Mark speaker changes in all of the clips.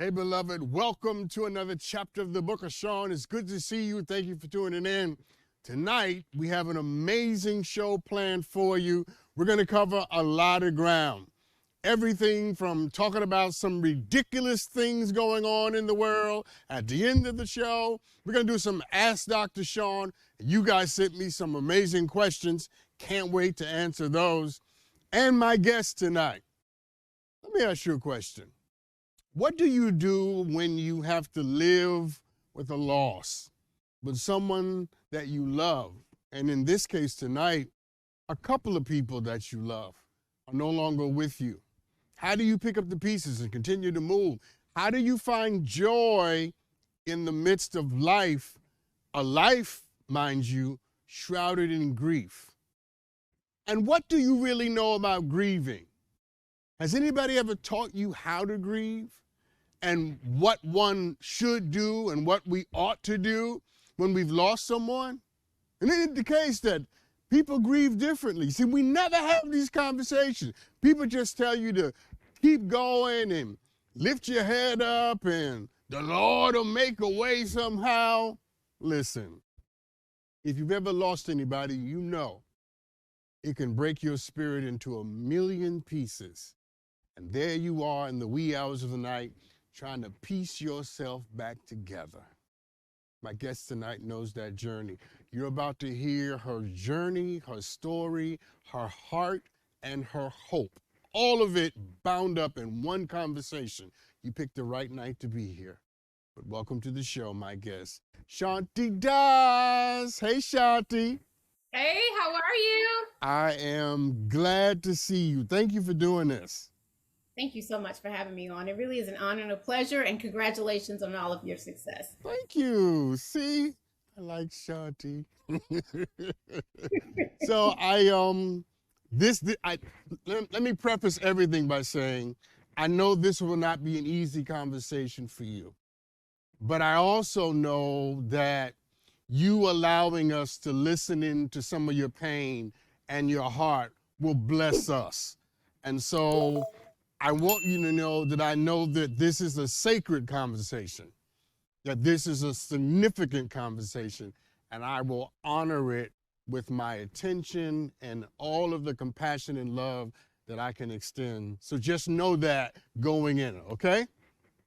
Speaker 1: Hey, beloved, welcome to another chapter of the book of Sean. It's good to see you. Thank you for tuning in. Tonight, we have an amazing show planned for you. We're going to cover a lot of ground. Everything from talking about some ridiculous things going on in the world. At the end of the show, we're going to do some Ask Dr. Sean. You guys sent me some amazing questions. Can't wait to answer those. And my guest tonight. Let me ask you a question. What do you do when you have to live with a loss, with someone that you love? And in this case tonight, a couple of people that you love are no longer with you. How do you pick up the pieces and continue to move? How do you find joy in the midst of life, a life, mind you, shrouded in grief? And what do you really know about grieving? Has anybody ever taught you how to grieve? And what one should do and what we ought to do when we've lost someone? And it's the case that people grieve differently. See, we never have these conversations. People just tell you to keep going and lift your head up and the Lord will make a way somehow. Listen, if you've ever lost anybody, you know it can break your spirit into a million pieces. And there you are in the wee hours of the night, trying to piece yourself back together. My guest tonight knows that journey. You're about to hear her journey, her story, her heart, and her hope. All of it bound up in one conversation. You picked the right night to be here. But welcome to the show, my guest, Shanti Das. Hey, Shanti.
Speaker 2: Hey, how are you?
Speaker 1: I am glad to see you. Thank you for doing this.
Speaker 2: Thank you so much for having me on. It really is an honor and a pleasure, and congratulations on all of your success.
Speaker 1: Thank you. See, I like Shanti. So let me preface everything by saying, I know this will not be an easy conversation for you, but I also know that you allowing us to listen into some of your pain and your heart will bless us. And so I want you to know that I know that this is a sacred conversation, that this is a significant conversation, and I will honor it with my attention and all of the compassion and love that I can extend. So just know that going in, okay?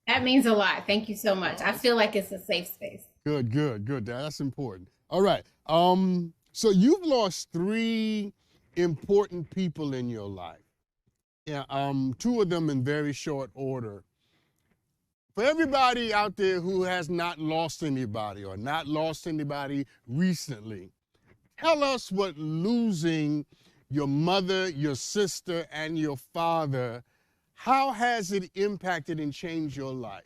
Speaker 2: That means a lot. Thank you so much. I feel like it's a safe space.
Speaker 1: Good. That's important. All right. So you've lost 3 important people in your life. Yeah, 2 of them in very short order. For everybody out there who has not lost anybody or not lost anybody recently, tell us what losing your mother, your sister, and your father, how has it impacted and changed your life?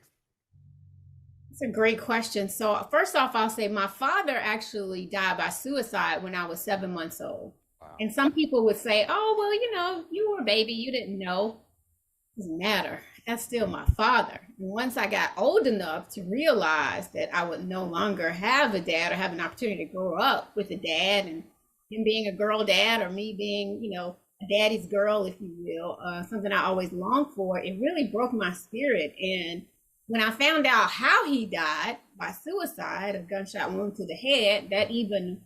Speaker 2: It's a great question. So first off, I'll say my father actually died by suicide when I was 7 months old. Wow. And some people would say, oh, well, you were a baby, you didn't know. It doesn't matter. That's still my father. And once I got old enough to realize that I would no longer have a dad or have an opportunity to grow up with a dad, and him being a girl dad or me being, a daddy's girl, if you will, something I always longed for, it really broke my spirit. And when I found out how he died by suicide, a gunshot wound to the head, that even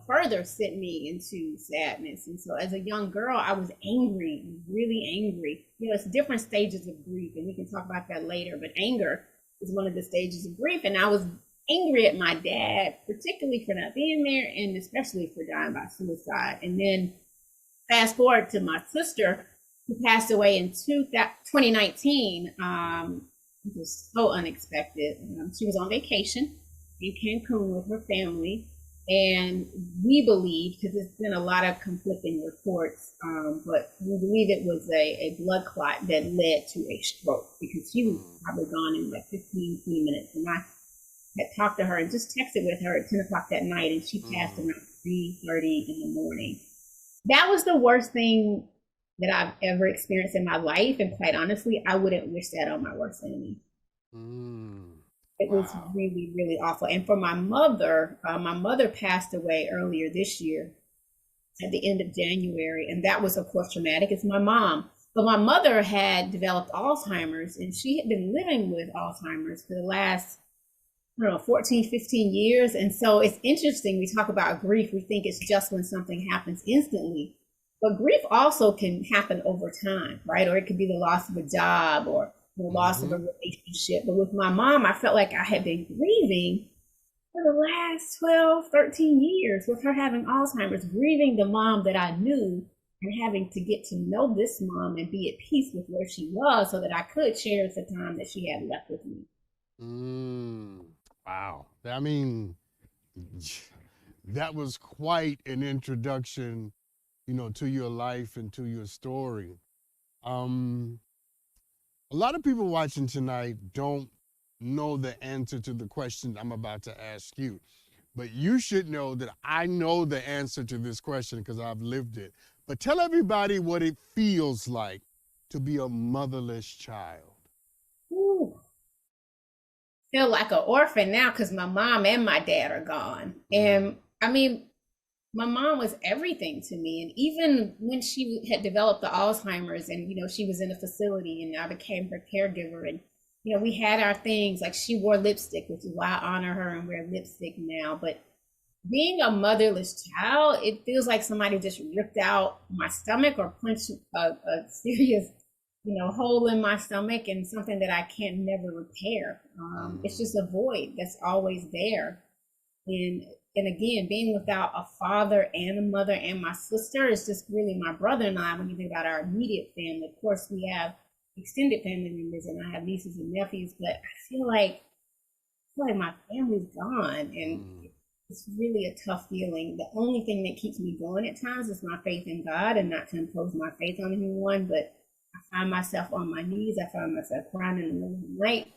Speaker 2: further sent me into sadness. And so as a young girl, I was angry, really angry. It's different stages of grief, and we can talk about that later, but anger is one of the stages of grief. And I was angry at my dad, particularly for not being there, and especially for dying by suicide. And then fast forward to my sister, who passed away in 2019. It was so unexpected. She was on vacation in Cancun with her family. And we believe, because there's been a lot of conflicting reports, but we believe it was a blood clot that led to a stroke, because she was probably gone in like 15, 20 minutes. And I had talked to her and just texted with her at 10 o'clock that night, and she passed around 3:30 in the morning. That was the worst thing that I've ever experienced in my life. And quite honestly, I wouldn't wish that on my worst enemy. It was really, really awful. And for my mother passed away earlier this year at the end of January. And that was, of course, traumatic. It's my mom. But my mother had developed Alzheimer's, and she had been living with Alzheimer's for the last, I don't know, 14, 15 years. And so it's interesting. We talk about grief. We think it's just when something happens instantly. But grief also can happen over time, right? Or it could be the loss of a job or the loss of a relationship. But with my mom, I felt like I had been grieving for the last 12, 13 years with her having Alzheimer's, grieving the mom that I knew and having to get to know this mom and be at peace with where she was so that I could cherish the time that she had left with me.
Speaker 1: Wow. I mean, that was quite an introduction, to your life and to your story. A lot of people watching tonight don't know the answer to the question I'm about to ask you. But you should know that I know the answer to this question because I've lived it. But tell everybody what it feels like to be a motherless child.
Speaker 2: Ooh. Feel like an orphan now because my mom and my dad are gone. And I mean, my mom was everything to me. And even when she had developed the Alzheimer's and, she was in a facility and I became her caregiver and, we had our things like she wore lipstick, which is why I honor her and wear lipstick now. But being a motherless child, it feels like somebody just ripped out my stomach or punched a serious, hole in my stomach and something that I can't never repair. It's just a void that's always there. And again, being without a father and a mother and my sister is just really my brother and I, when you think about our immediate family. Of course, we have extended family members and I have nieces and nephews, but I feel like my family's gone and it's really a tough feeling. The only thing that keeps me going at times is my faith in God and not to impose my faith on anyone, but I find myself on my knees. I find myself crying in the middle of the night.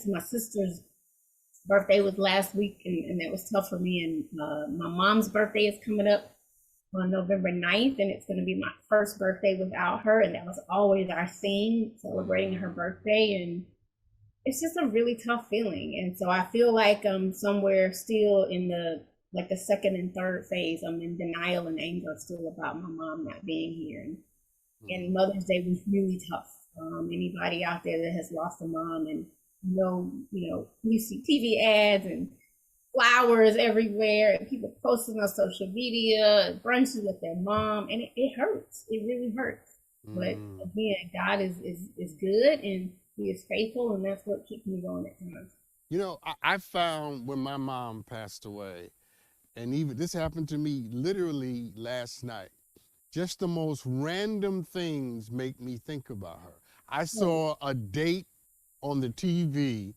Speaker 2: My sister's birthday was last week and that was tough for me. And my mom's birthday is coming up on November 9th, and it's going to be my first birthday without her. And that was always our thing, celebrating her birthday. And it's just a really tough feeling. And so I feel like I'm somewhere still in the second and third phase. I'm in denial and anger still about my mom not being here. And Mother's Day was really tough. Anybody out there that has lost a mom and you see TV ads and flowers everywhere and people posting on social media, brunches with their mom, and it hurts. It really hurts. But again, God is good and He is faithful, and that's what keeps me going at times.
Speaker 1: I found when my mom passed away, and even this happened to me literally last night, just the most random things make me think about her. I saw a date on the TV,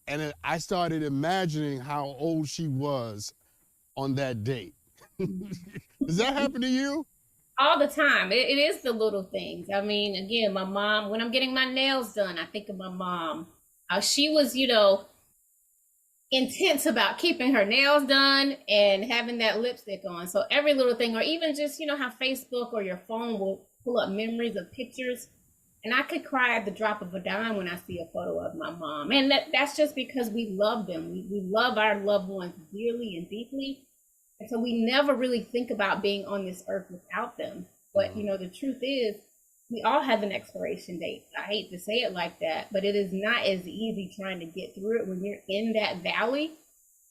Speaker 1: and I started imagining how old she was on that date. Does that happen to you?
Speaker 2: All the time. It is the little things. I mean, again, my mom, when I'm getting my nails done, I think of my mom. She was, intense about keeping her nails done and having that lipstick on. So every little thing, or even just, how Facebook or your phone will pull up memories of pictures. And I could cry at the drop of a dime when I see a photo of my mom. And that's just because we love them. We love our loved ones dearly and deeply. And so we never really think about being on this earth without them. But, the truth is, we all have an expiration date. I hate to say it like that, but it is not as easy trying to get through it when you're in that valley.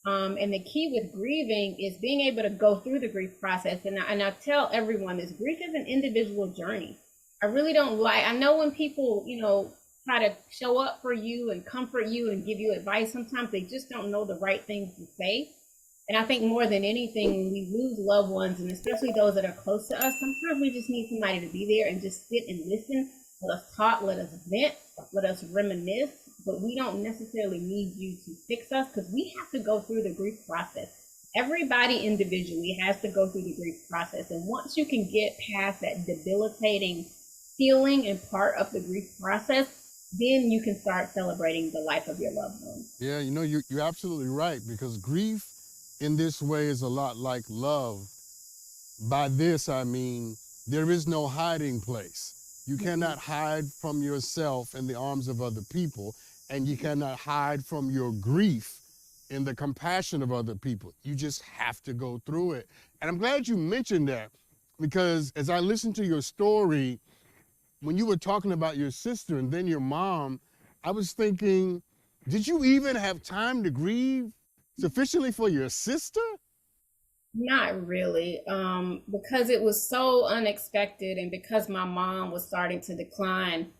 Speaker 2: And the key with grieving is being able to go through the grief process. And I tell everyone this, grief is an individual journey. I really don't I know when people, try to show up for you and comfort you and give you advice, sometimes they just don't know the right things to say. And I think more than anything, when we lose loved ones, and especially those that are close to us, sometimes we just need somebody to be there and just sit and listen. Let us talk, let us vent, let us reminisce. But we don't necessarily need you to fix us because we have to go through the grief process. Everybody individually has to go through the grief process. And once you can get past that debilitating feeling and part of the grief process, then you can start celebrating the life of your loved ones.
Speaker 1: Yeah, you're absolutely right, because grief in this way is a lot like love. By this, I mean, there is no hiding place. You cannot hide from yourself in the arms of other people, and you cannot hide from your grief in the compassion of other people. You just have to go through it. And I'm glad you mentioned that, because as I listened to your story, when you were talking about your sister and then your mom, I was thinking, did you even have time to grieve sufficiently for your sister?
Speaker 2: Not really, because it was so unexpected, and because my mom was starting to decline,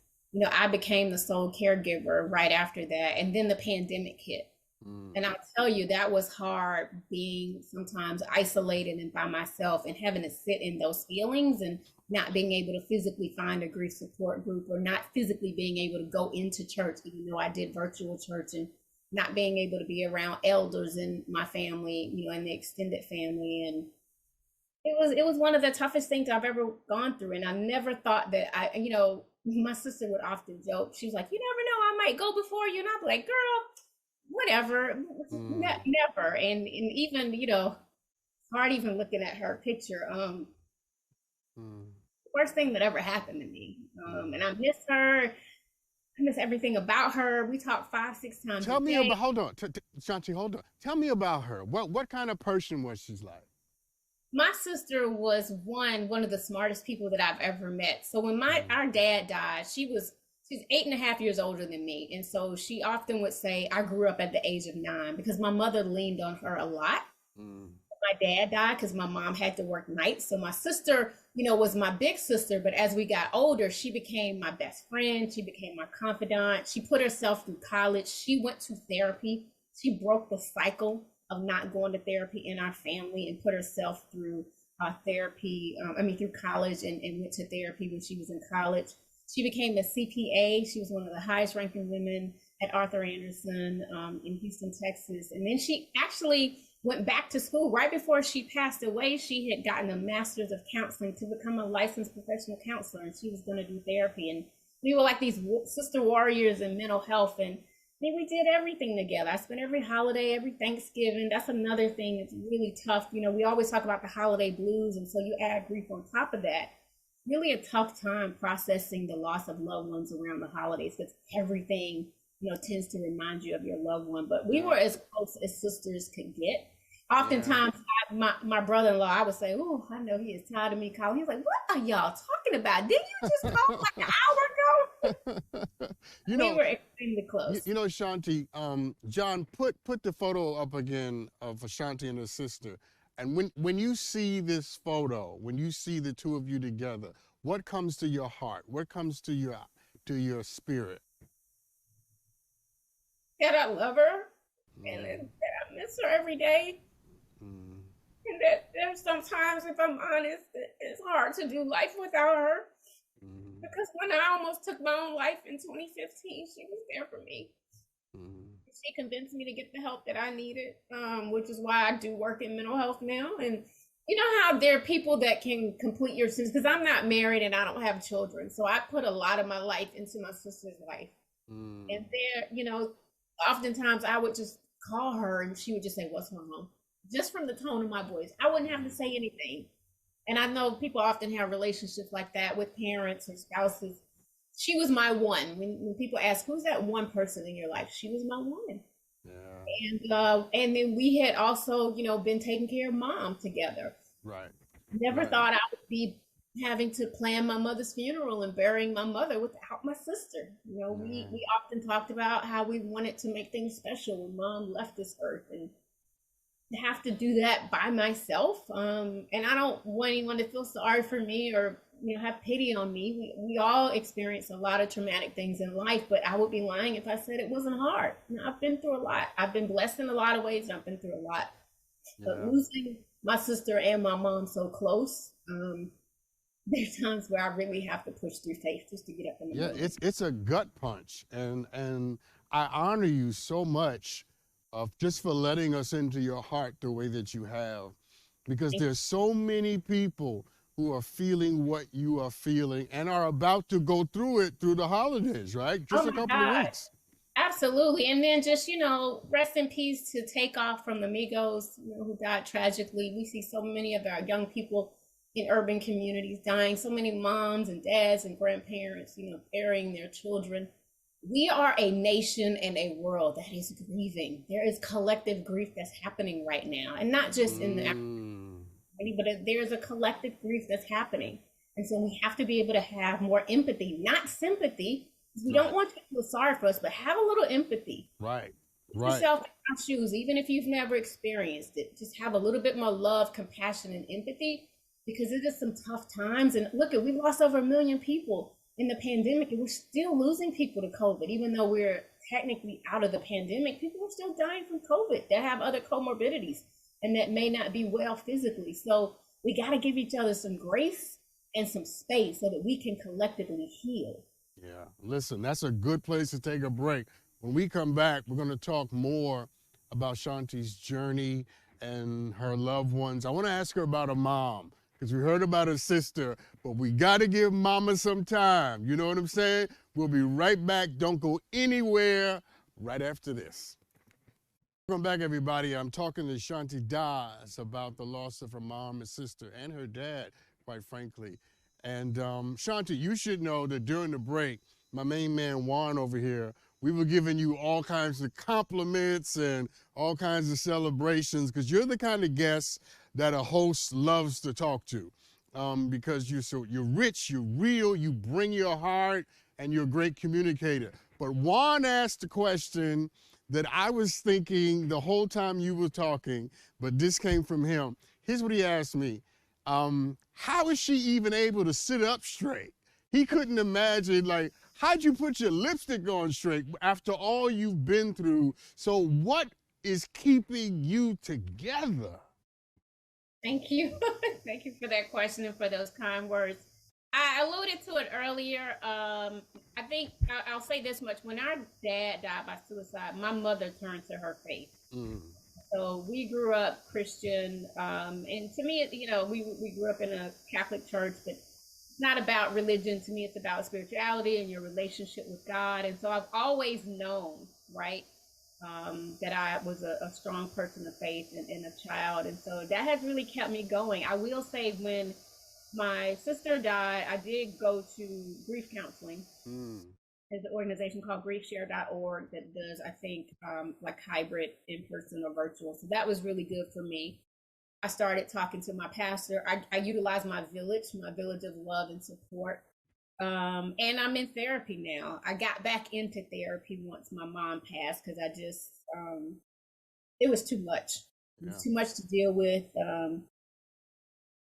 Speaker 2: I became the sole caregiver right after that, and then the pandemic hit.
Speaker 1: Mm,
Speaker 2: And I'll tell you, that was hard being sometimes isolated and by myself and having to sit in those feelings and not being able to physically find a grief support group or not physically being able to go into church, even though I did virtual church, and not being able to be around elders in my family, and the extended family. And it was one of the toughest things I've ever gone through. And I never thought that my sister would often joke. She was like, "You never know, I might go before you." And I'd be like, "Girl, whatever,
Speaker 1: mm,
Speaker 2: never." And even hard even looking at her picture.
Speaker 1: mm,
Speaker 2: Worst thing that ever happened to me.
Speaker 1: mm.
Speaker 2: And I miss her. I miss everything about her. We talk 5, 6 times a
Speaker 1: Tell me
Speaker 2: day.
Speaker 1: about, hold on, Shanti, hold on. Tell me about her. What kind of person was she like?
Speaker 2: My sister was one of the smartest people that I've ever met. So when
Speaker 1: Mm,
Speaker 2: our dad died, she's 8.5 years older than me. And so she often would say, I grew up at the age of 9 because my mother leaned on her a lot.
Speaker 1: mm,
Speaker 2: My dad died because my mom had to work nights. So my sister, was my big sister. But as we got older, she became my best friend. She became my confidant. She put herself through college. She went to therapy. She broke the cycle of not going to therapy in our family and put herself through therapy. Through college, and went to therapy when she was in college. She became a CPA. She was one of the highest ranking women at Arthur Anderson in Houston, Texas. And then she actually went back to school right before she passed away. She had gotten a master's of counseling to become a licensed professional counselor, and she was going to do therapy. And we were like these sister warriors in mental health. And we did everything together. I spent every holiday, every Thanksgiving. That's another thing that's really tough. We always talk about the holiday blues, and so you add grief on top of that. Really a tough time processing the loss of loved ones around the holidays, because everything tends to remind you of your loved one. But we
Speaker 1: yeah,
Speaker 2: were as close as sisters could get.
Speaker 1: yeah.
Speaker 2: Oftentimes, my brother-in-law, I would say, "Oh, I know he is tired of me calling." He's like, "What are y'all talking about? Didn't you just call like an hour ago?"
Speaker 1: you
Speaker 2: We
Speaker 1: know,
Speaker 2: were extremely close.
Speaker 1: Shanti, John, put the photo up again of Shanti and her sister. And when you see this photo, when you see the two of you together, what comes to your heart? What comes to your spirit?
Speaker 2: That I love her, and that
Speaker 1: Mm,
Speaker 2: I miss her every day.
Speaker 1: mm,
Speaker 2: And that there's sometimes, if I'm honest, it's hard to do life without her.
Speaker 1: mm,
Speaker 2: Because when I almost took my own life in 2015, she was there for me.
Speaker 1: mm.
Speaker 2: She convinced me to get the help that I needed, which is why I do work in mental health now. And you know how there are people that can complete your sins, because I'm not married and I don't have children. So I put a lot of my life into my sister's life.
Speaker 1: Mm,
Speaker 2: And there, oftentimes I would just call her and she would just say, "What's wrong?" Just from the tone of my voice. I wouldn't have to say anything. And I know people often have relationships like that with parents or spouses. She was my one. When people ask, "Who's that one person in your life?" She was my one.
Speaker 1: yeah,
Speaker 2: And then we had also, been taking care of mom together.
Speaker 1: right,
Speaker 2: Never
Speaker 1: right.
Speaker 2: thought I would be having to plan my mother's funeral and burying my mother without my sister.
Speaker 1: Yeah,
Speaker 2: We often talked about how we wanted to make things special when mom left this earth, and to have to do that by myself. And I don't want anyone to feel sorry for me or have pity on me. We all experience a lot of traumatic things in life, but I would be lying if I said it wasn't hard. I've been through a lot. I've been blessed in a lot of ways, and I've been through a lot. But
Speaker 1: yeah.
Speaker 2: losing my sister and my mom so close, there's times where I really have to push through faith just to get up in the
Speaker 1: Yeah,
Speaker 2: morning.
Speaker 1: it's a gut punch, and I honor you so much of just for letting us into your heart the way that you have, because
Speaker 2: Thank
Speaker 1: there's so many people who are feeling what you are feeling and are about to go through it through the holidays, right?
Speaker 2: Oh
Speaker 1: Just a
Speaker 2: my
Speaker 1: couple of
Speaker 2: God.
Speaker 1: weeks.
Speaker 2: Absolutely. And then just, rest in peace to Takeoff from the Migos, who died tragically. We see so many of our young people in urban communities dying, so many moms and dads and grandparents, burying their children. We are a nation and a world that is grieving. There is collective grief that's happening right now, and not just in the
Speaker 1: Mm,
Speaker 2: but there's a collective grief that's happening. And so we have to be able to have more empathy, not sympathy. We don't want to feel sorry for us, but have a little empathy.
Speaker 1: Right.
Speaker 2: Put yourself in our shoes, even if you've never experienced it. Just have a little bit more love, compassion, and empathy, because it is some tough times. And look, we lost over 1 million people in the pandemic, and we're still losing people to COVID, even though we're technically out of the pandemic. People are still dying from COVID that have other comorbidities and that may not be well physically. So we got to give each other some grace and some space so that we can collectively heal.
Speaker 1: Yeah, listen, that's a good place to take a break. When we come back, we're going to talk more about Shanti's journey and her loved ones. I want to ask her about her mom, because we heard about her sister, but we got to give mama some time. You know what I'm saying? We'll be right back. Don't go anywhere right after this. Welcome back, everybody. I'm talking to Shanti Das about the loss of her mom and sister and her dad, quite frankly. And Shanti, you should know that during the break, my main man Juan over here, we were giving you all kinds of compliments and all kinds of celebrations, because you're the kind of guest that a host loves to talk to, because you're rich, you're real, you bring your heart, and you're a great communicator. But Juan asked a question that I was thinking the whole time you were talking, but this came from him. Here's what he asked me. How is she even able to sit up straight? He couldn't imagine, like, how'd you put your lipstick on straight after all you've been through? So what is keeping you together?
Speaker 2: Thank you. Thank you for that question and for those kind words. I alluded to it earlier. I think I'll say this much. When our dad died by suicide, my mother turned to her faith. So we grew up Christian. And to me, we grew up in a Catholic church, but it's not about religion. To me, it's about spirituality and your relationship with God. And so I've always known, right, that I was a strong person of faith and a child. And so that has really kept me going. I will say, when my sister died, I did go to grief counseling. There's an organization called griefshare.org that does, I think, like hybrid, in-person or virtual. So that was really good for me. I started talking to my pastor. I utilized my village of love and support. And I'm in therapy now. I got back into therapy once my mom passed, because I just, it was too much. It was too much to deal with.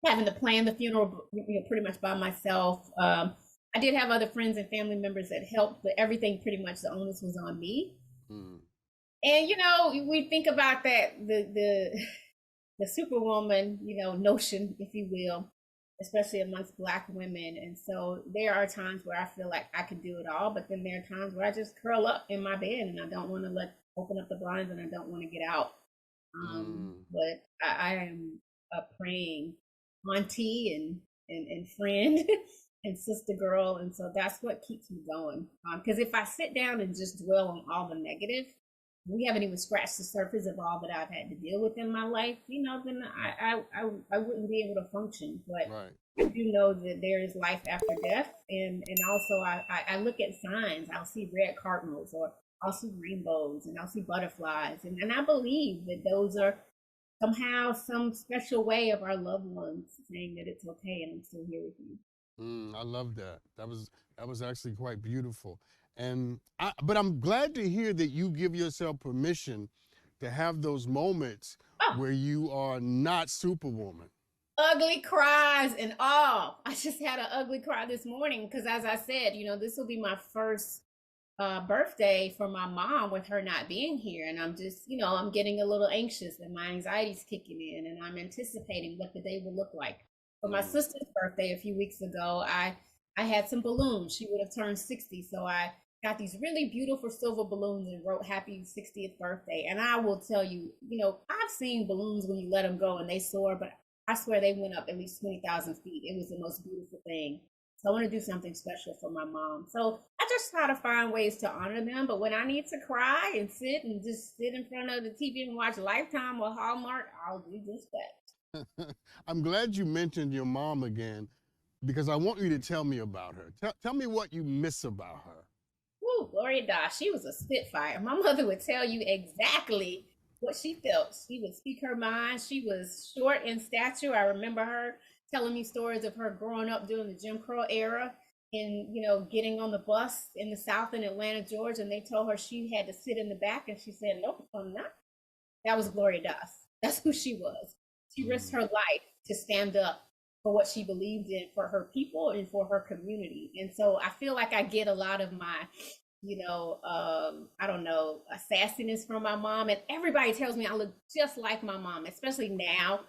Speaker 2: Having to plan the funeral, pretty much by myself. I did have other friends and family members that helped, but everything, pretty much the onus was on me. And we think about that, the superwoman, notion, if you will, especially amongst Black women. And so there are times where I feel like I could do it all, but then there are times where I just curl up in my bed and I don't want to open up the blinds, and I don't want to get out. But I am a praying auntie and friend and sister girl, and so that's what keeps me going. Because if I sit down and just dwell on all the negative, we haven't even scratched the surface of all that I've had to deal with in my life, then I wouldn't be able to function. But I do know that there is life after death, and also I look at signs. I'll see red cardinals, or I'll see rainbows, and I'll see butterflies, and I believe that those are somehow some special way of our loved ones saying that it's okay and I'm still here with you.
Speaker 1: I love that. That was actually quite beautiful. But I'm glad to hear that you give yourself permission to have those moments where you are not Superwoman.
Speaker 2: Ugly cries and all. I just had an ugly cry this morning because, as I said, this will be my first birthday for my mom with her not being here. And I'm just, I'm getting a little anxious, and my anxiety's kicking in, and I'm anticipating what the day will look like. For my sister's birthday a few weeks ago, I had some balloons. She would have turned 60. So I got these really beautiful silver balloons and wrote happy 60th birthday. And I will tell you, I've seen balloons when you let them go and they soar, but I swear they went up at least 20,000 feet. It was the most beautiful thing. So I want to do something special for my mom. So I just try to find ways to honor them. But when I need to cry and sit in front of the TV and watch Lifetime or Hallmark, I'll do just that.
Speaker 1: I'm glad you mentioned your mom again, because I want you to tell me about her. Tell me what you miss about her.
Speaker 2: Woo, Gloria Da, she was a spitfire. My mother would tell you exactly what she felt. She would speak her mind. She was short in stature. I remember her telling me stories of her growing up during the Jim Crow era and, getting on the bus in the South in Atlanta, Georgia, and they told her she had to sit in the back, and she said, "Nope, I'm not." That was Gloria Das. That's who she was. She risked her life to stand up for what she believed in for her people and for her community. And so I feel like I get a lot of my, I don't know, sassiness from my mom. And everybody tells me I look just like my mom, especially now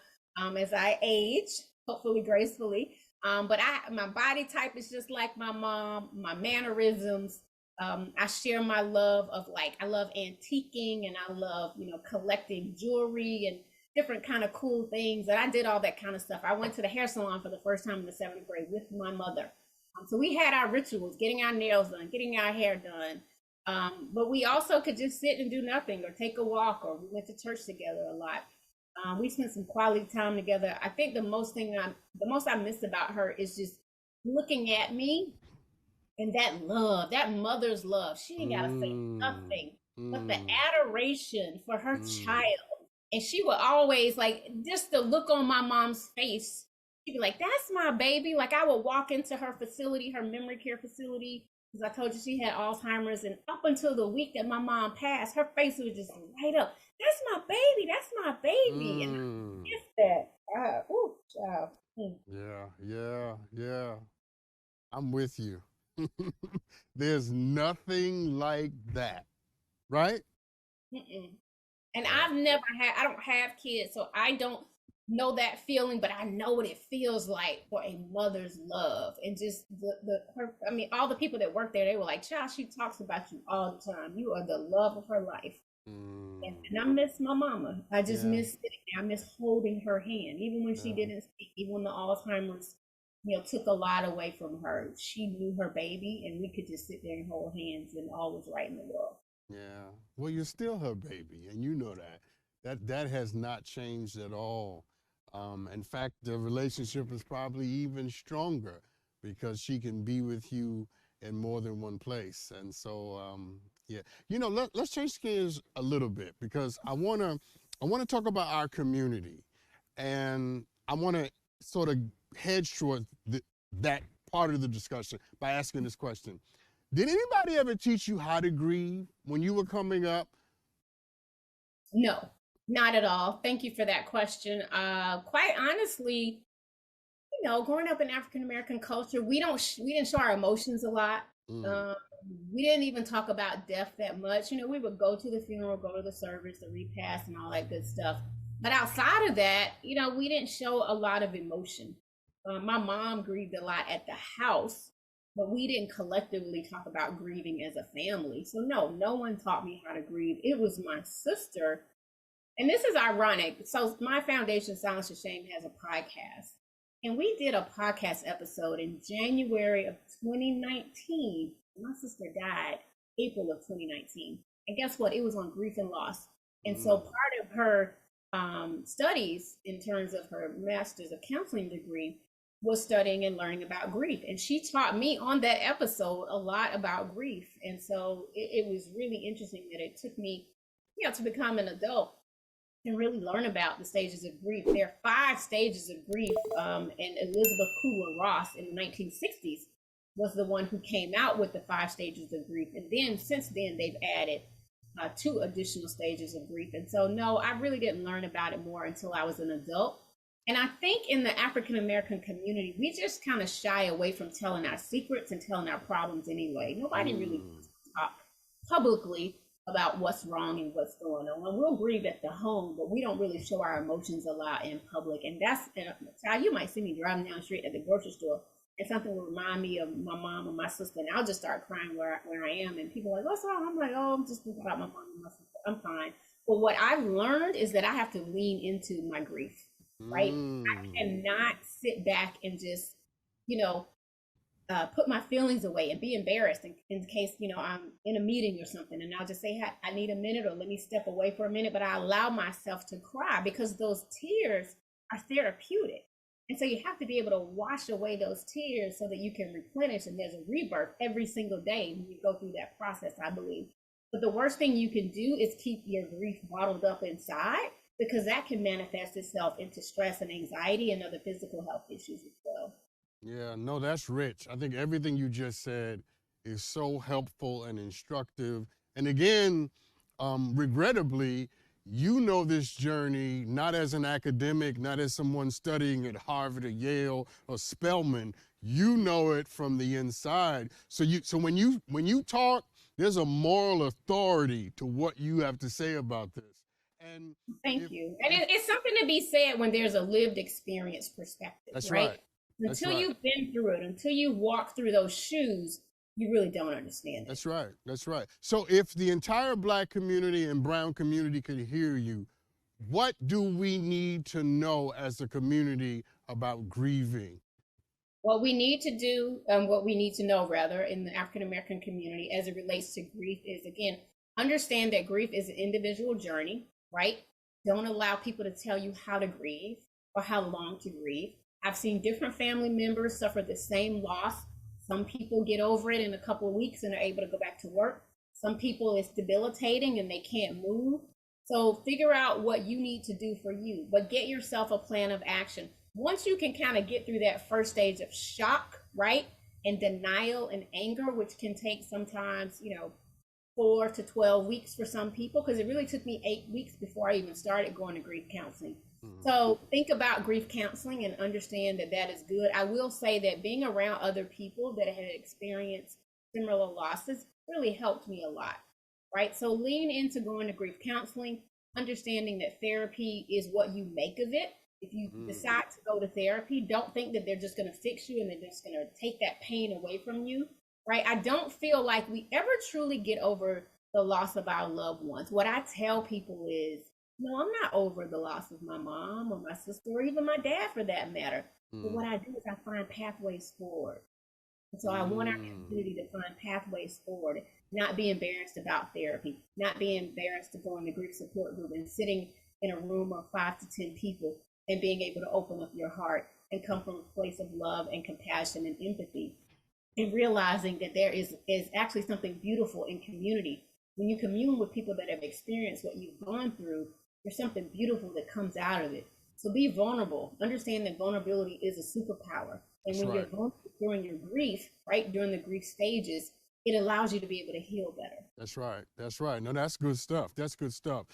Speaker 2: as I age, hopefully gracefully. But my body type is just like my mom, my mannerisms. I share my love of I love antiquing and I love, collecting jewelry and different kind of cool things. And I did all that kind of stuff. I went to the hair salon for the first time in the 7th grade with my mother. So we had our rituals, getting our nails done, getting our hair done. But we also could just sit and do nothing or take a walk, or we went to church together a lot. We spent some quality time together. I think the most I miss about her is just looking at me and that love, that mother's love. She ain't gotta say nothing, but the adoration for her child. And she would always just the look on my mom's face. She'd be like, "That's my baby." Like I would walk into her facility, her memory care facility, because I told you she had Alzheimer's, and up until the week that my mom passed, her face would just light up. "That's my baby. That's my baby." And it's that. Child.
Speaker 1: Yeah. I'm with you. There's nothing like that, right?
Speaker 2: Mm-mm. And I don't have kids, so I don't know that feeling, but I know what it feels like for a mother's love. And just all the people that work there, they were like, "Child, she talks about you all the time. You are the love of her life." And I miss my mama. I just miss sitting there. I miss holding her hand, even when she didn't speak, even when the Alzheimer's, took a lot away from her. She knew her baby, and we could just sit there and hold hands, and all was right in the world.
Speaker 1: Yeah. Well, you're still her baby, and you know that. That has not changed at all. In fact, the relationship is probably even stronger because she can be with you in more than one place. And so, yeah, let's change gears a little bit because I wanna talk about our community, and I want to sort of head toward that part of the discussion by asking this question. Did anybody ever teach you how to grieve when you were coming up?
Speaker 2: No, not at all. Thank you for that question. Quite honestly, growing up in African American culture, we didn't show our emotions a lot.
Speaker 1: Mm.
Speaker 2: Um, we didn't even talk about death that much. We would go to the funeral, go to the service, the repast, and all that good stuff. But outside of that, we didn't show a lot of emotion. My mom grieved a lot at the house, but we didn't collectively talk about grieving as a family. So no one taught me how to grieve. It was my sister, and this is ironic. So my foundation, Silence to Shame, has a podcast. And we did a podcast episode in January of 2019. My sister died April of 2019. And guess what? It was on grief and loss. And so part of her studies in terms of her master's of counseling degree was studying and learning about grief. And she taught me on that episode a lot about grief. And so it was really interesting that it took me, to become an adult and really learn about the stages of grief. There are 5 stages of grief, and Elizabeth Kubler-Ross in the 1960s was the one who came out with the 5 stages of grief. And then since then, they've added 2 additional stages of grief. And so, no, I really didn't learn about it more until I was an adult. And I think in the African American community, we just kind of shy away from telling our secrets and telling our problems anyway. Nobody really wants to talk publicly about what's wrong and what's going on. And we'll grieve at the home, but we don't really show our emotions a lot in public. And you might see me driving down the street at the grocery store and something will remind me of my mom or my sister, and I'll just start crying where I am. And people are like, "What's wrong?" I'm like, "Oh, I'm just thinking about my mom and my sister. I'm fine." But what I've learned is that I have to lean into my grief, right? I cannot sit back and just, put my feelings away and be embarrassed in case, I'm in a meeting or something. And I'll just say, "Hey, I need a minute," or "Let me step away for a minute." But I allow myself to cry because those tears are therapeutic. And so you have to be able to wash away those tears so that you can replenish. And there's a rebirth every single day when you go through that process, I believe. But the worst thing you can do is keep your grief bottled up inside, because that can manifest itself into stress and anxiety and other physical health issues as well.
Speaker 1: Yeah, no, that's rich. I think everything you just said is so helpful and instructive. And again, regrettably, you know this journey not as an academic, not as someone studying at Harvard or Yale or Spelman. You know it from the inside. So when you talk, there's a moral authority to what you have to say about this. And
Speaker 2: Thank
Speaker 1: if
Speaker 2: you. And
Speaker 1: if
Speaker 2: it's something to be said when there's a lived experience perspective,
Speaker 1: that's
Speaker 2: right?
Speaker 1: right. That's
Speaker 2: Until
Speaker 1: right.
Speaker 2: you've been through it, until you walk through those shoes, you really don't understand it.
Speaker 1: That's right. That's right. So if the entire black community and brown community could hear you, what do we need to know as a community about grieving?
Speaker 2: What we need to do, what we need to know rather, in the African American community as it relates to grief is, again, understand that grief is an individual journey, right? Don't allow people to tell you how to grieve or how long to grieve. I've seen different family members suffer the same loss. Some people get over it in a couple of weeks and are able to go back to work. Some people it's debilitating and they can't move. So figure out what you need to do for you, but get yourself a plan of action. Once you can kind of get through that first stage of shock, right? And denial and anger, which can take sometimes, 4 to 12 weeks for some people, because it really took me 8 weeks before I even started going to grief counseling.
Speaker 1: Mhm.
Speaker 2: So think about grief counseling and understand that that is good. I will say that being around other people that had experienced similar losses really helped me a lot, right? So lean into going to grief counseling, understanding that therapy is what you make of it. If you
Speaker 1: Mm.
Speaker 2: decide to go to therapy, don't think that they're just going to fix you and they're just going to take that pain away from you, right? I don't feel like we ever truly get over the loss of our loved ones. What I tell people is, no, I'm not over the loss of my mom or my sister or even my dad for that matter. But
Speaker 1: Mm.
Speaker 2: what I do is I find pathways forward. And so I want our
Speaker 1: Mm.
Speaker 2: community to find pathways forward, not be embarrassed about therapy, not be embarrassed to go in the grief support group and sitting in a room of 5 to 10 people and being able to open up your heart and come from a place of love and compassion and empathy, and realizing that there is actually something beautiful in community. When you commune with people that have experienced what you've gone through, there's something beautiful that comes out of it. So be vulnerable. Understand that vulnerability is a superpower. And
Speaker 1: That's
Speaker 2: when you're
Speaker 1: right.
Speaker 2: vulnerable during your grief, right, during the grief stages, it allows you to be able to heal better.
Speaker 1: That's right. That's right. No, that's good stuff. That's good stuff.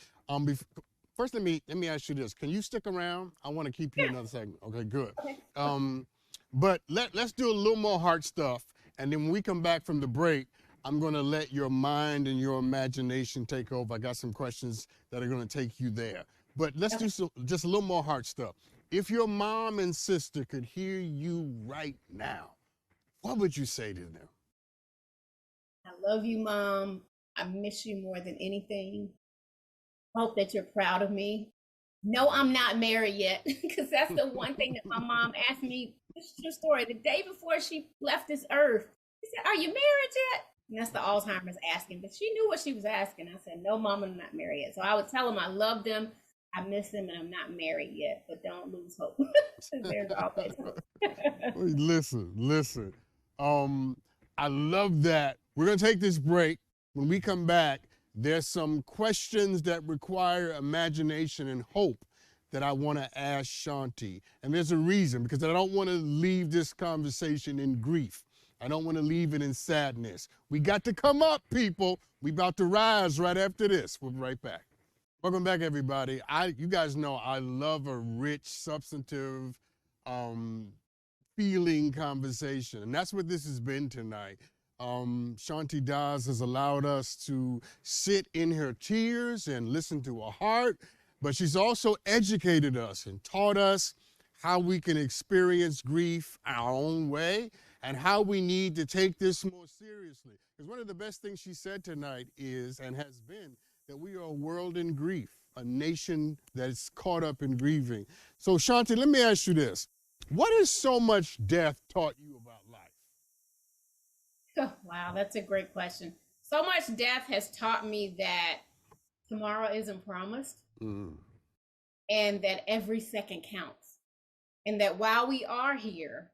Speaker 1: First, let me ask you this. Can you stick around? I want to keep you
Speaker 2: Yeah.
Speaker 1: another segment. Okay, good.
Speaker 2: Okay.
Speaker 1: Um, but let's do a little more heart stuff, and then when we come back from the break, I'm going to let your mind and your imagination take over. I got some questions that are going to take you there. But let's do
Speaker 2: Okay.
Speaker 1: just a little more heart stuff. If your mom and sister could hear you right now, what would you say to them?
Speaker 2: I love you, Mom. I miss you more than anything. Hope that you're proud of me. No, I'm not married yet, because that's the one thing that my mom asked me. This is a true story. The day before she left this earth, she said, "Are you married yet?" And that's the Alzheimer's asking. But she knew what she was asking. I said, "No, Mom, I'm not married yet." So I would tell them I love them, I miss them, and I'm not married yet. But don't lose hope. There's always hope.
Speaker 1: Listen, listen. Um, I love that. We're going to take this break. When we come back, there's some questions that require imagination and hope that I want to ask Shanti. And there's a reason, because I don't want to leave this conversation in grief. I don't want to leave it in sadness. We got to come up, people. We about to rise right after this. We'll be right back. Welcome back, everybody. You guys know I love a rich, substantive, um, feeling conversation. And that's what this has been tonight. Shanti Das has allowed us to sit in her tears and listen to her heart, but she's also educated us and taught us how we can experience grief our own way and how we need to take this more seriously. Because one of the best things she said tonight is, and has been, that we are a world in grief, a nation that's caught up in grieving. So Shanti, let me ask you this. What has so much death taught you about life?
Speaker 2: Wow, that's a great question. So much death has taught me that tomorrow isn't promised
Speaker 1: Mm.
Speaker 2: and that every second counts. And that while we are here,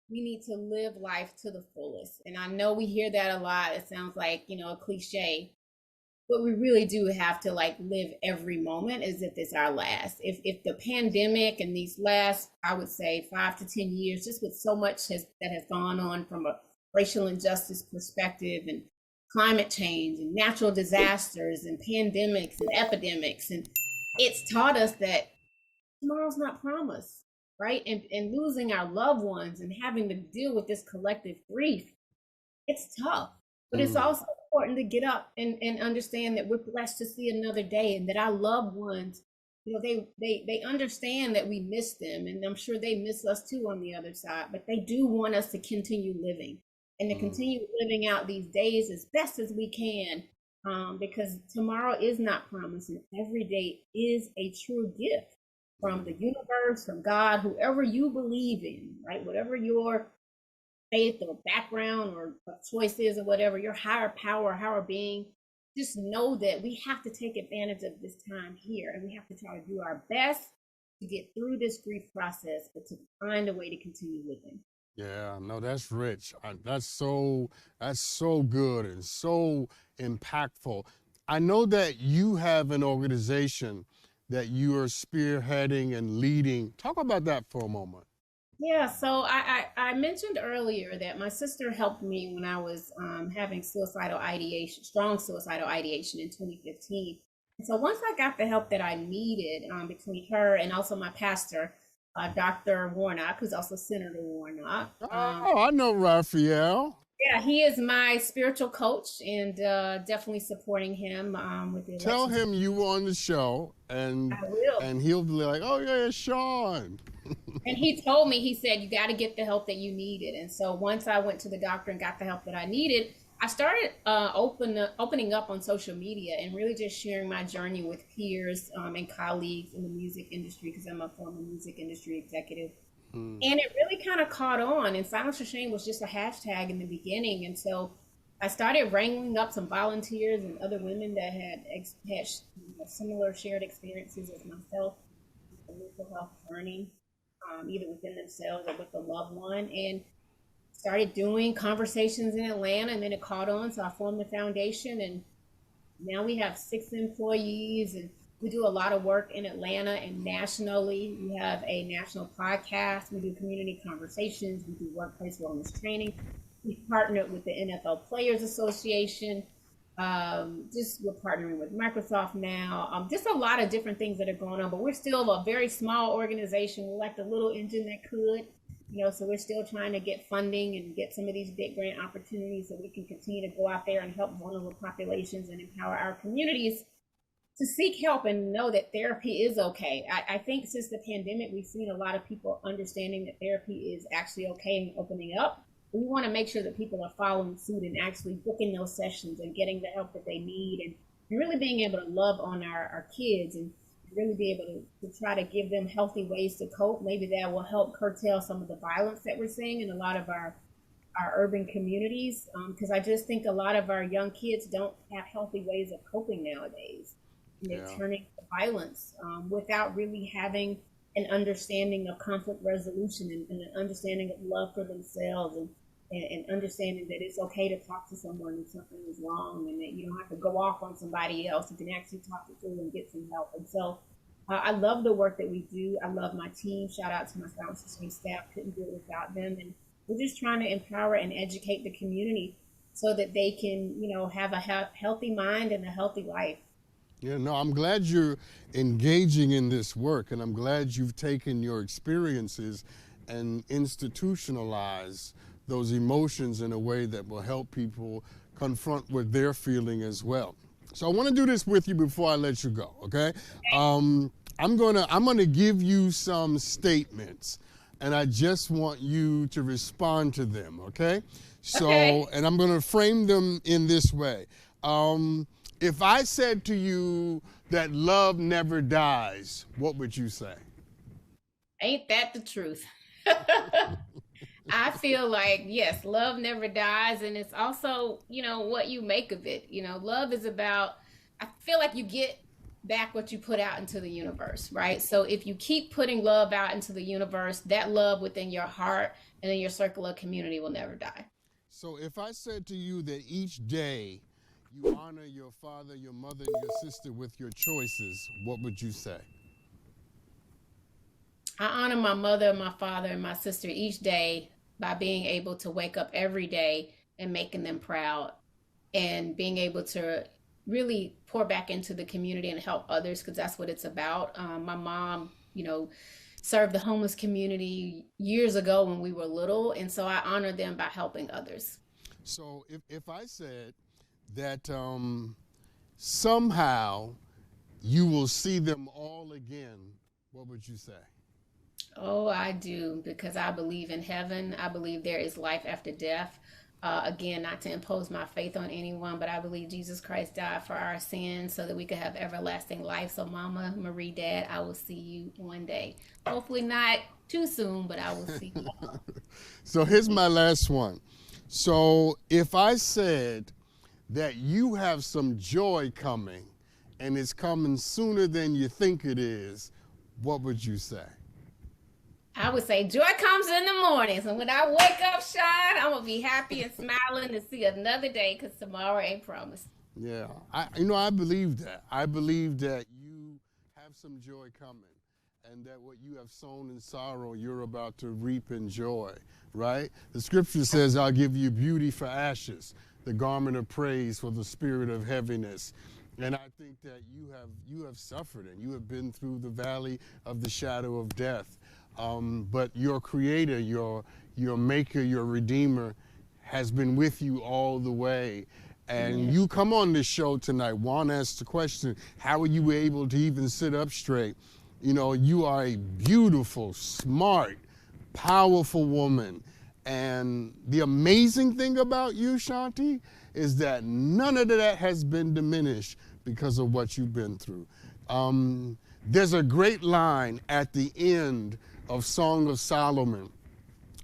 Speaker 2: we need to live life to the fullest. And I know we hear that a lot. It sounds like, a cliche, but we really do have to like live every moment as if it's our last. If the pandemic and these last, I would say 5 to 10 years, just with so much that has gone on from a racial injustice perspective and climate change and natural disasters and pandemics and epidemics, and it's taught us that tomorrow's not promised, right? And losing our loved ones and having to deal with this collective grief, it's tough, but it's
Speaker 1: Mm.
Speaker 2: also important to get up and understand that we're blessed to see another day and that our loved ones, they understand that we miss them, and I'm sure they miss us too on the other side, but they do want us to continue living and to
Speaker 1: Mm.
Speaker 2: continue living out these days as best as we can, because tomorrow is not promised and every day is a true gift from the universe, from God, whoever you believe in, right? Whatever your faith or background or choices or whatever, your higher power, higher being, just know that we have to take advantage of this time here and we have to try to do our best to get through this grief process, but to find a way to continue living.
Speaker 1: Yeah, no, that's rich. That's so good and so impactful. I know that you have an organization that you are spearheading and leading. Talk about that for a moment.
Speaker 2: Yeah, so I mentioned earlier that my sister helped me when I was having suicidal ideation, strong suicidal ideation in 2015. And so once I got the help that I needed, between her and also my pastor, Dr. Warnock, who's also Senator Warnock.
Speaker 1: Oh, I know Raphael.
Speaker 2: Yeah, he is my spiritual coach, and definitely supporting him with the
Speaker 1: Tell
Speaker 2: elections.
Speaker 1: him you were on the show, and
Speaker 2: I will.
Speaker 1: and he'll be like, "Oh yeah, it's Sean."
Speaker 2: And he told me, he said, you got to get the help that you needed. And so once I went to the doctor and got the help that I needed, I started opening up on social media and really just sharing my journey with peers and colleagues in the music industry, because I'm a former music industry executive.
Speaker 1: Mm.
Speaker 2: And it really kind of caught on. And Silence for Shame was just a hashtag in the beginning. And so I started wrangling up some volunteers and other women that had similar shared experiences as myself, a mental health journey, either within themselves or with a loved one, and started doing conversations in Atlanta, and then it caught on. So I formed the foundation, and now we have 6 employees, and we do a lot of work in Atlanta and nationally. We have a national podcast. We do community conversations. We do workplace wellness training. We've partnered with the NFL Players Association. Just we're partnering with Microsoft now. Just a lot of different things that are going on, but we're still a very small organization. We're like the little engine that could, so we're still trying to get funding and get some of these big grant opportunities so we can continue to go out there and help vulnerable populations and empower our communities to seek help and know that therapy is okay. I think since the pandemic, we've seen a lot of people understanding that therapy is actually okay and opening up. We want to make sure that people are following suit and actually booking those sessions and getting the help that they need, and really being able to love on our kids and really be able to try to give them healthy ways to cope. Maybe that will help curtail some of the violence that we're seeing in a lot of our urban communities, because I just think a lot of our young kids don't have healthy ways of coping nowadays. And they're
Speaker 1: Yeah.
Speaker 2: turning to violence without really having an understanding of conflict resolution and an understanding of love for themselves, and understanding that it's okay to talk to someone if something is wrong, and that you don't have to go off on somebody else. You can actually talk to them and get some help. And so I love the work that we do. I love my team. Shout out to my Silence for Shame staff. Couldn't do it without them. And we're just trying to empower and educate the community so that they can, have a healthy mind and a healthy life.
Speaker 1: Yeah, no, I'm glad you're engaging in this work, and I'm glad you've taken your experiences and institutionalized those emotions in a way that will help people confront what they're feeling as well. So I want to do this with you before I let you go, okay? I'm gonna give you some statements, and I just want you to respond to them, okay?
Speaker 2: Okay.
Speaker 1: So, and I'm gonna frame them in this way. If I said to you that love never dies, what would you say?
Speaker 2: Ain't that the truth? I feel like, yes, love never dies. And it's also, what you make of it. Love is about, I feel like you get back what you put out into the universe, right? So if you keep putting love out into the universe, that love within your heart and in your circle of community will never die.
Speaker 1: So if I said to you that each day you honor your father, your mother, and your sister with your choices, what would you say?
Speaker 2: I honor my mother, my father, and my sister each day by being able to wake up every day and making them proud and being able to really pour back into the community and help others because that's what it's about. My mom, served the homeless community years ago when we were little, and so I honor them by helping others.
Speaker 1: So if I said that somehow you will see them all again, what would you say?
Speaker 2: Oh, I do, because I believe in heaven. I believe there is life after death. Again, not to impose my faith on anyone, but I believe Jesus Christ died for our sins so that we could have everlasting life. So, Mama, Marie, Dad, I will see you one day. Hopefully, not too soon, but I will see you.
Speaker 1: So, here's my last one. So, if I said that you have some joy coming and it's coming sooner than you think it is, what would you say?
Speaker 2: I would say joy comes in the mornings, and when I wake up, Sean, I'm gonna be happy and smiling to see another day because tomorrow ain't promised.
Speaker 1: Yeah, I believe that. I believe that you have some joy coming, and that what you have sown in sorrow, you're about to reap in joy, right? The scripture says, "I'll give you beauty for ashes, the garment of praise for the spirit of heaviness." And I think that you have suffered and you have been through the valley of the shadow of death. But your creator, your maker, your redeemer has been with you all the way. And you come on this show tonight. Juan asked the question, how are you able to even sit up straight? You are a beautiful, smart, powerful woman. And the amazing thing about you, Shanti, is that none of that has been diminished because of what you've been through. There's a great line at the end of Song of Solomon,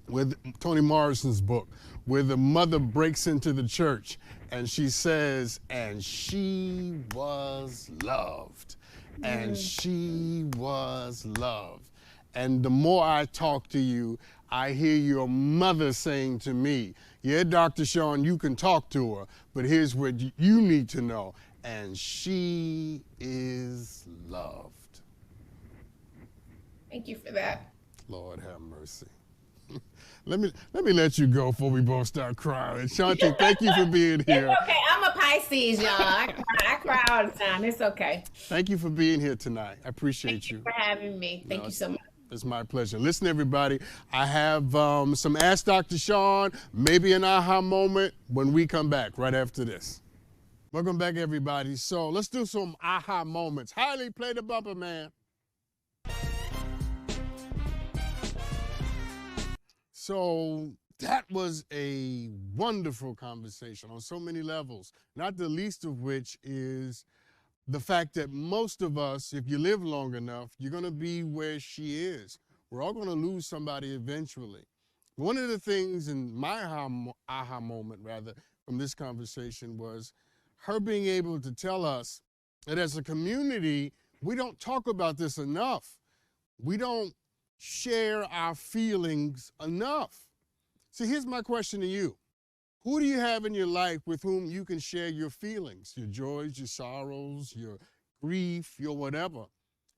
Speaker 1: with Toni Morrison's book, where the mother breaks into the church and she says, and she was loved, and she was loved. And the more I talk to you, I hear your mother saying to me, yeah, Dr. Sean, you can talk to her, but here's what you need to know, and she is loved.
Speaker 2: Thank you for that.
Speaker 1: Lord have mercy. Let me let you go before we both start crying. Shanti, thank you for being here.
Speaker 2: It's okay. I'm a Pisces, y'all. I cry all the time. It's okay.
Speaker 1: Thank you for being here tonight. I appreciate
Speaker 2: Thank
Speaker 1: you.
Speaker 2: for having me. Thank you so much.
Speaker 1: It's my pleasure. Listen, everybody, I have some Ask Dr. Sean, maybe an aha moment when we come back right after this. Welcome back, everybody. So let's do some aha moments. Highly play the bumper, man. So that was a wonderful conversation on so many levels, not the least of which is the fact that most of us, if you live long enough, you're going to be where she is. We're all going to lose somebody eventually. One of the things in my aha moment, rather, from this conversation was her being able to tell us that as a community, we don't talk about this enough. We don't share our feelings enough. So here's my question to you. Who do you have in your life with whom you can share your feelings, your joys, your sorrows, your grief, your whatever?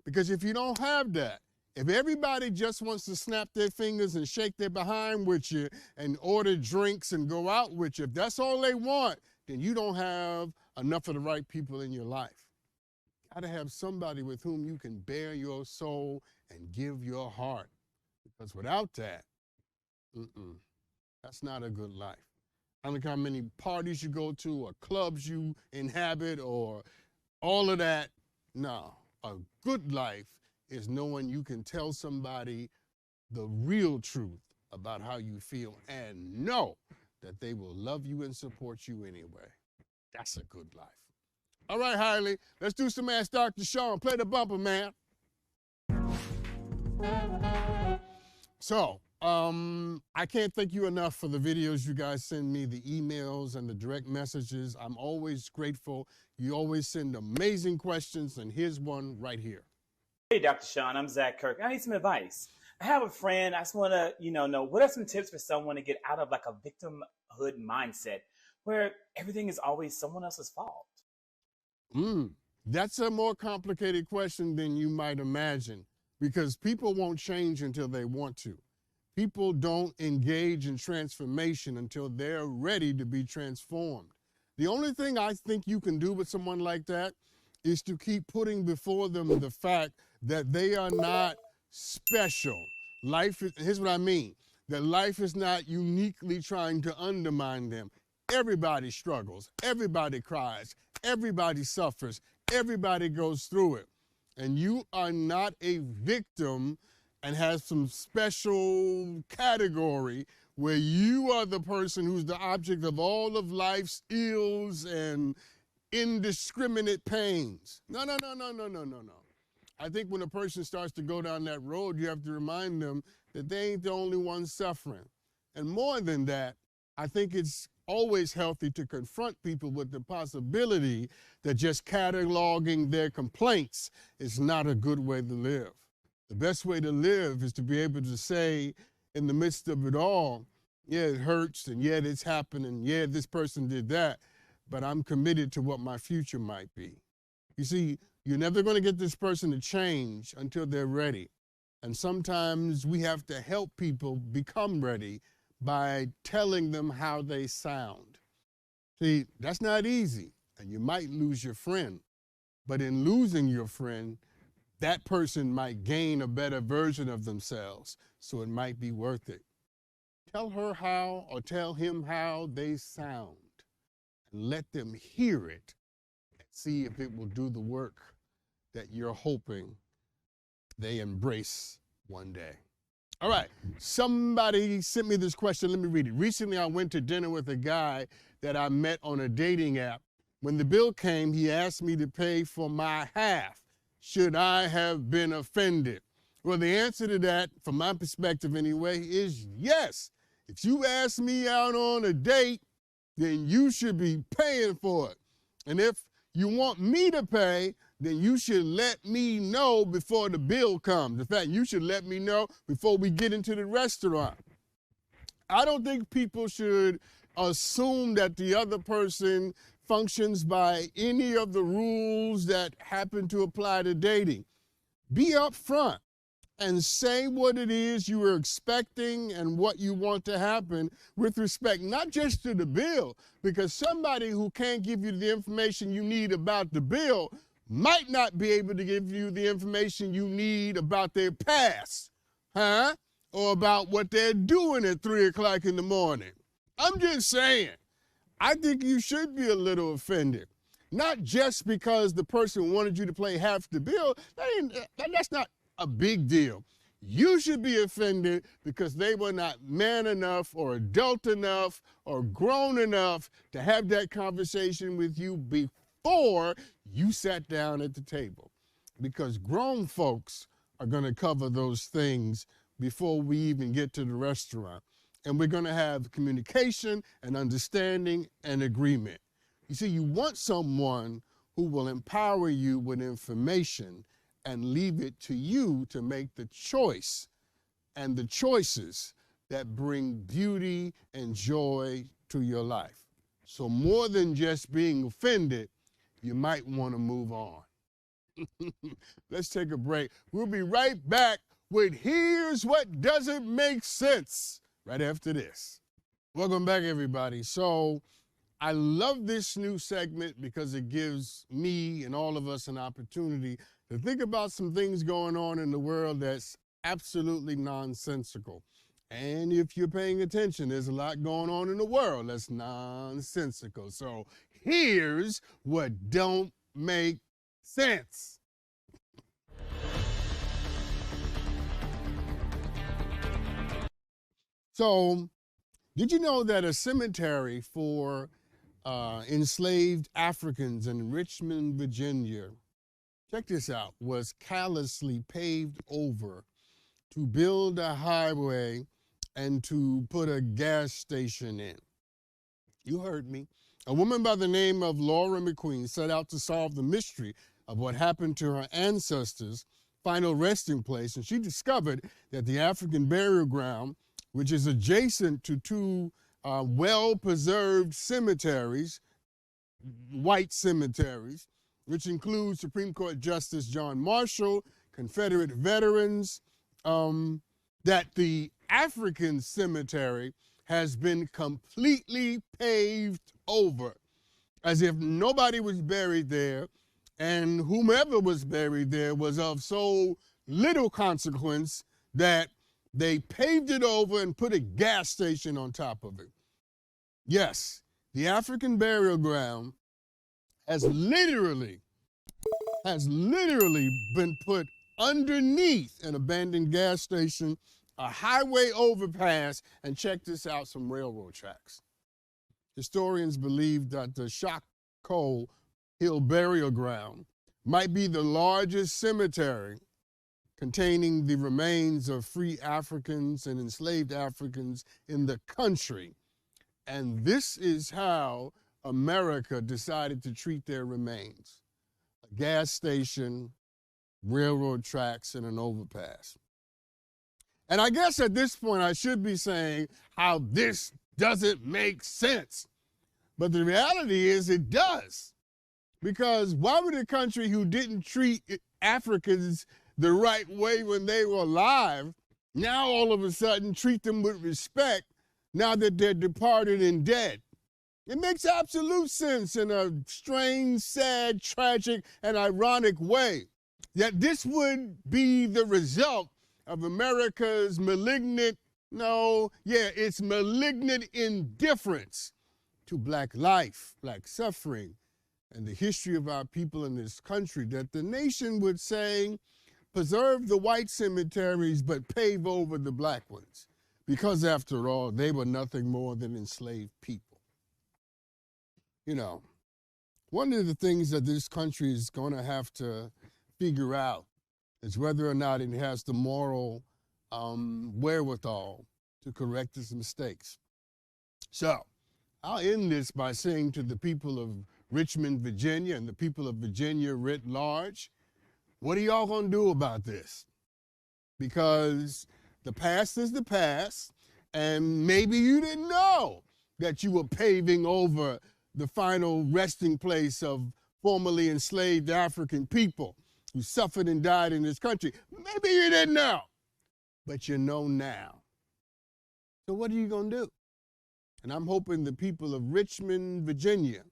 Speaker 1: Because if you don't have that, if everybody just wants to snap their fingers and shake their behind with you and order drinks and go out with you, if that's all they want, then you don't have enough of the right people in your life. Got to have somebody with whom you can bare your soul and give your heart. Because without that, that's not a good life. I don't know how many parties you go to or clubs you inhabit or all of that. No, a good life is knowing you can tell somebody the real truth about how you feel and know that they will love you and support you anyway. That's a good life. All right, Hailey, let's do some Ask Dr. Sean. Play the bumper, man. So, I can't thank you enough for the videos you guys send me, the emails and the direct messages. I'm always grateful. You always send amazing questions, and here's one right here.
Speaker 3: Hey, Dr. Sean, I'm Zach Kirk. I need some advice. I have a friend. I just want to, know what are some tips for someone to get out of like a victimhood mindset where everything is always someone else's fault?
Speaker 1: That's a more complicated question than you might imagine, because people won't change until they want to. People don't engage in transformation until they're ready to be transformed. The only thing I think you can do with someone like that is to keep putting before them the fact that they are not special. Here's what I mean, that life is not uniquely trying to undermine them. Everybody struggles, everybody cries, everybody suffers, everybody goes through it. And you are not a victim and have some special category where you are the person who's the object of all of life's ills and indiscriminate pains. No. I think when a person starts to go down that road, you have to remind them that they ain't the only ones suffering. And more than that, I think it's always healthy to confront people with the possibility that just cataloging their complaints is not a good way to live. The best way to live is to be able to say, in the midst of it all, yeah, it hurts, and yeah, it's happening, yeah, this person did that, but I'm committed to what my future might be. You see, you're never going to get this person to change until they're ready. And sometimes we have to help people become ready by telling them how they sound. See, that's not easy, and you might lose your friend. But in losing your friend, that person might gain a better version of themselves, so it might be worth it. Tell her how or tell him how they sound, and let them hear it and see if it will do the work that you're hoping they embrace one day. All right, somebody sent me this question. Let me read it. Recently, I went to dinner with a guy that I met on a dating app. When the bill came, he asked me to pay for my half. Should I have been offended? Well, the answer to that, from my perspective anyway, is yes. If you ask me out on a date, then you should be paying for it. And if you want me to pay, then you should let me know before the bill comes. In fact, you should let me know before we get into the restaurant. I don't think people should assume that the other person functions by any of the rules that happen to apply to dating. Be upfront and say what it is you are expecting and what you want to happen with respect not just to the bill, because somebody who can't give you the information you need about the bill might not be able to give you the information you need about their past, or about what they're doing at 3 o'clock in the morning. I'm just saying, I think you should be a little offended. Not just because the person wanted you to pay half the bill, that's not a big deal. You should be offended because they were not man enough or adult enough or grown enough to have that conversation with you before you sat down at the table. Because grown folks are going to cover those things before we even get to the restaurant. And we're going to have communication and understanding and agreement. You see, you want someone who will empower you with information and leave it to you to make the choice and the choices that bring beauty and joy to your life. So more than just being offended, you might want to move on. Let's take a break. We'll be right back with Here's What Doesn't Make Sense right after this. Welcome back, everybody. So I love this new segment because it gives me and all of us an opportunity to think about some things going on in the world that's absolutely nonsensical. And if you're paying attention, there's a lot going on in the world that's nonsensical. So here's what don't make sense. So, did you know that a cemetery for enslaved Africans in Richmond, Virginia, check this out, was callously paved over to build a highway and to put a gas station in? You heard me. A woman by the name of Laura McQueen set out to solve the mystery of what happened to her ancestors' final resting place, and she discovered that the African burial ground, which is adjacent to two well-preserved cemeteries, white cemeteries, which include Supreme Court Justice John Marshall, Confederate veterans, that the African cemetery has been completely paved over, as if nobody was buried there, and whomever was buried there was of so little consequence that they paved it over and put a gas station on top of it. Yes, the African burial ground has literally been put underneath an abandoned gas station, a highway overpass, and check this out, some railroad tracks. Historians believe that the Shockoe Hill Burial Ground might be the largest cemetery containing the remains of free Africans and enslaved Africans in the country. And this is how America decided to treat their remains: a gas station, railroad tracks, and an overpass. And I guess at this point I should be saying how this doesn't make sense. But the reality is it does. Because why would a country who didn't treat Africans the right way when they were alive now all of a sudden treat them with respect now that they're departed and dead? It makes absolute sense in a strange, sad, tragic, and ironic way that this would be the result of America's malignant indifference to Black life, Black suffering, and the history of our people in this country, that the nation would say, preserve the white cemeteries, but pave over the Black ones, because after all, they were nothing more than enslaved people. You know, one of the things that this country is going to have to figure out is whether or not it has the moral wherewithal to correct its mistakes. So I'll end this by saying to the people of Richmond, Virginia, and the people of Virginia writ large, what are y'all going to do about this? Because the past is the past, and maybe you didn't know that you were paving over the final resting place of formerly enslaved African people who suffered and died in this country. Maybe you didn't know, but you know now. So what are you going to do? And I'm hoping the people of Richmond, Virginia,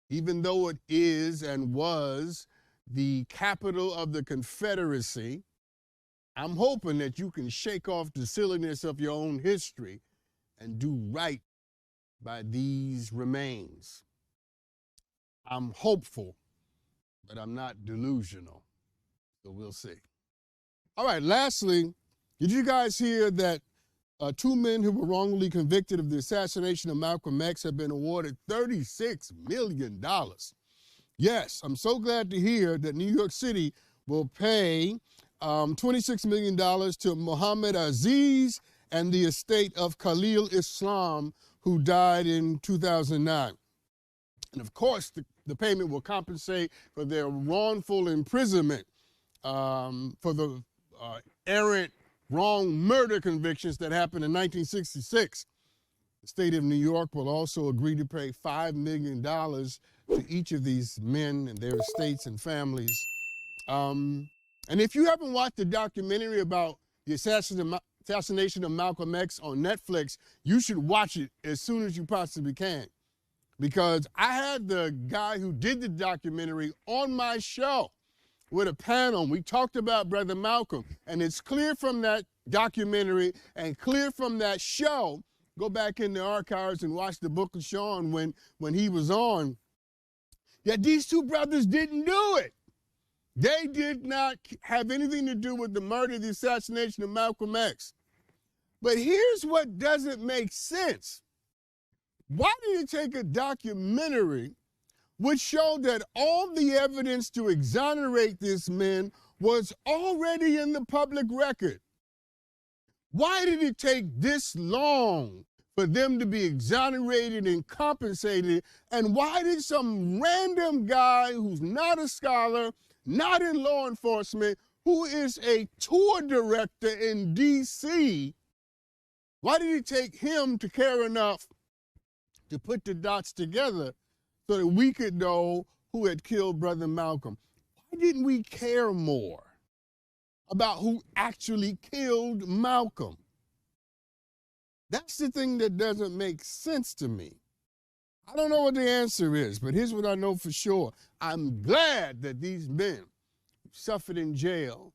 Speaker 1: even though it is and was the capital of the Confederacy, I'm hoping that you can shake off the silliness of your own history and do right by these remains. I'm hopeful, but I'm not delusional. So we'll see. All right, lastly, did you guys hear that two men who were wrongly convicted of the assassination of Malcolm X have been awarded $36 million? Yes, I'm so glad to hear that New York City will pay $26 million to Muhammad Aziz and the estate of Khalil Islam, who died in 2009. And of course, the payment will compensate for their wrongful imprisonment for the errant wrong murder convictions that happened in 1966. The state of New York will also agree to pay $5 million to each of these men and their estates and families. And if you haven't watched the documentary about the assassination of Malcolm X on Netflix, you should watch it as soon as you possibly can. Because I had the guy who did the documentary on my show with a panel. We talked about Brother Malcolm, and it's clear from that documentary and clear from that show. Go back in the archives and watch the Book of Sean when he was on. That these two brothers didn't do it. They did not have anything to do with the murder, the assassination of Malcolm X. But here's what doesn't make sense. Why did it take a documentary which showed that all the evidence to exonerate this man was already in the public record? Why did it take this long for them to be exonerated and compensated? And why did some random guy who's not a scholar, not in law enforcement, who is a tour director in D.C., why did it take him to care enough to put the dots together so that we could know who had killed Brother Malcolm. Why didn't we care more about who actually killed Malcolm? That's the thing that doesn't make sense to me. I don't know what the answer is, but here's what I know for sure. I'm glad that these men suffered in jail,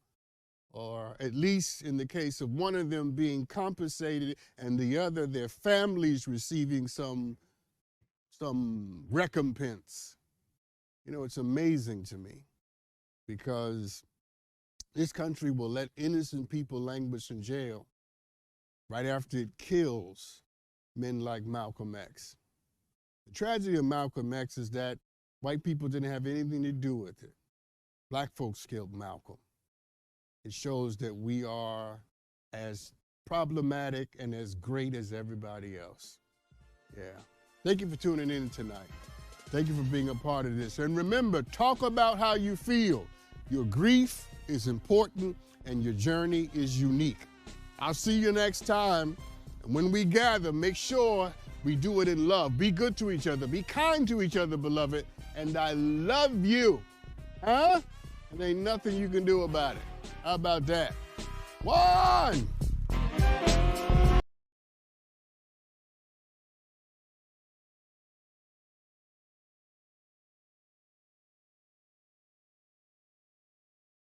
Speaker 1: or at least in the case of one of them being compensated and the other, their families receiving some recompense. You know, it's amazing to me because this country will let innocent people languish in jail right after it kills men like Malcolm X. The tragedy of Malcolm X is that white people didn't have anything to do with it. Black folks killed Malcolm. It shows that we are as problematic and as great as everybody else. Yeah. Thank you for tuning in tonight. Thank you for being a part of this. And remember, talk about how you feel. Your grief is important and your journey is unique. I'll see you next time. And when we gather, make sure we do it in love. Be good to each other. Be kind to each other, beloved. And I love you. Huh? And ain't nothing you can do about it. How about that? One.